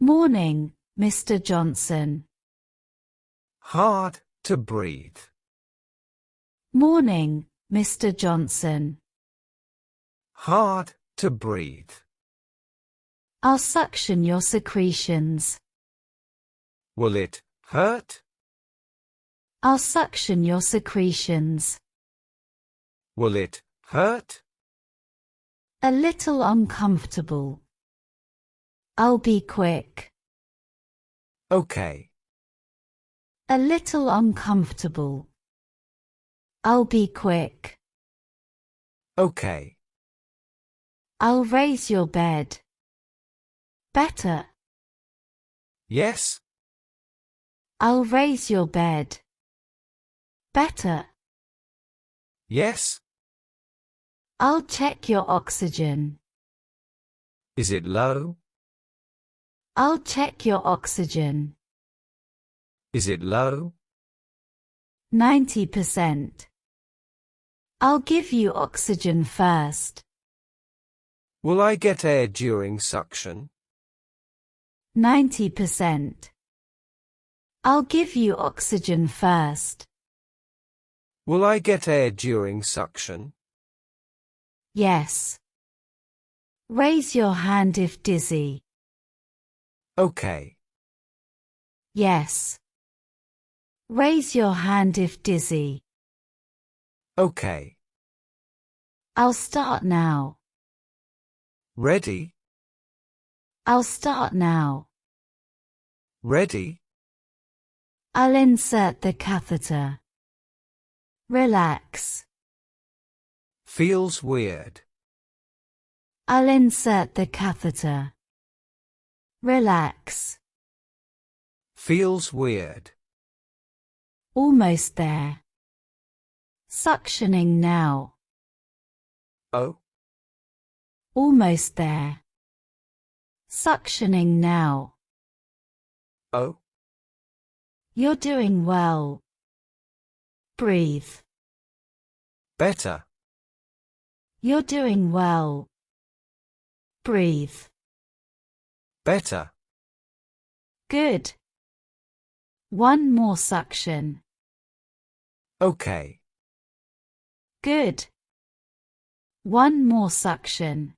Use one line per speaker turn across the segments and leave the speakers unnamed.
Morning, Mr. Johnson.
Hard to breathe.
Morning, Mr. Johnson.
Hard to breathe.
I'll suction your secretions.
Will it hurt?
I'll suction your secretions.
Will it hurt?
A little uncomfortable. I'll be quick.
Okay.
A little uncomfortable. I'll be quick.
Okay.
I'll raise your bed. Better.
Yes.
I'll raise your bed. Better.
Yes.
I'll check your oxygen.
Is it low?
I'll check your oxygen.
Is it low?
90%. I'll give you oxygen first.
Will I get air during suction?
90%. I'll give you oxygen first.
Will I get air during suction?
Yes. Raise your hand if dizzy.
Okay.
Yes. Raise your hand if dizzy.
Okay.
I'll start now.
Ready?
I'll start now.
Ready?
I'll insert the catheter. Relax.
Feels weird.
I'll insert the catheter. Relax.
Feels weird.
Almost there. Suctioning now.
Oh.
Almost there. Suctioning now.
Oh.
You're doing well. Breathe.
Better.
You're doing well. Breathe.
Better.
Good. One more suction.
Okay.
Good. One more suction.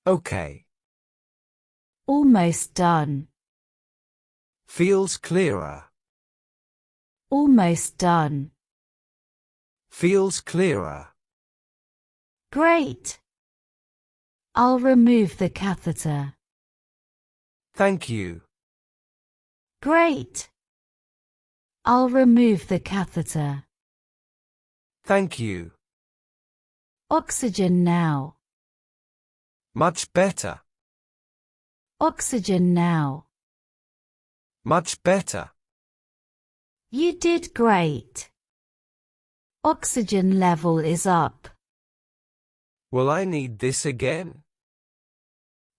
Okay.
Almost done.
Feels clearer.
Almost done.
Feels clearer.
Great. I'll remove the catheter.
Thank you.
Great. I'll remove the catheter.
Thank you.
Oxygen now.
Much better.
Oxygen now.
Much better.
You did great. Oxygen level is up.
Will I need this again?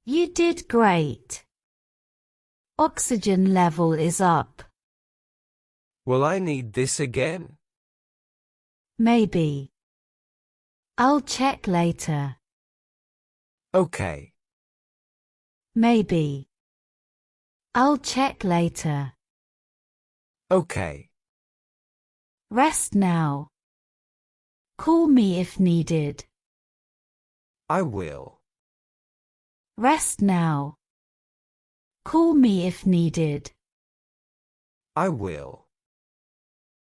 You did great. Oxygen level is up.
Will I need this again?
Maybe. I'll check later.
Okay.
Maybe. I'll check later.
Okay.
Rest now. Call me if needed.
I will.
Rest now. Call me if needed.
I will.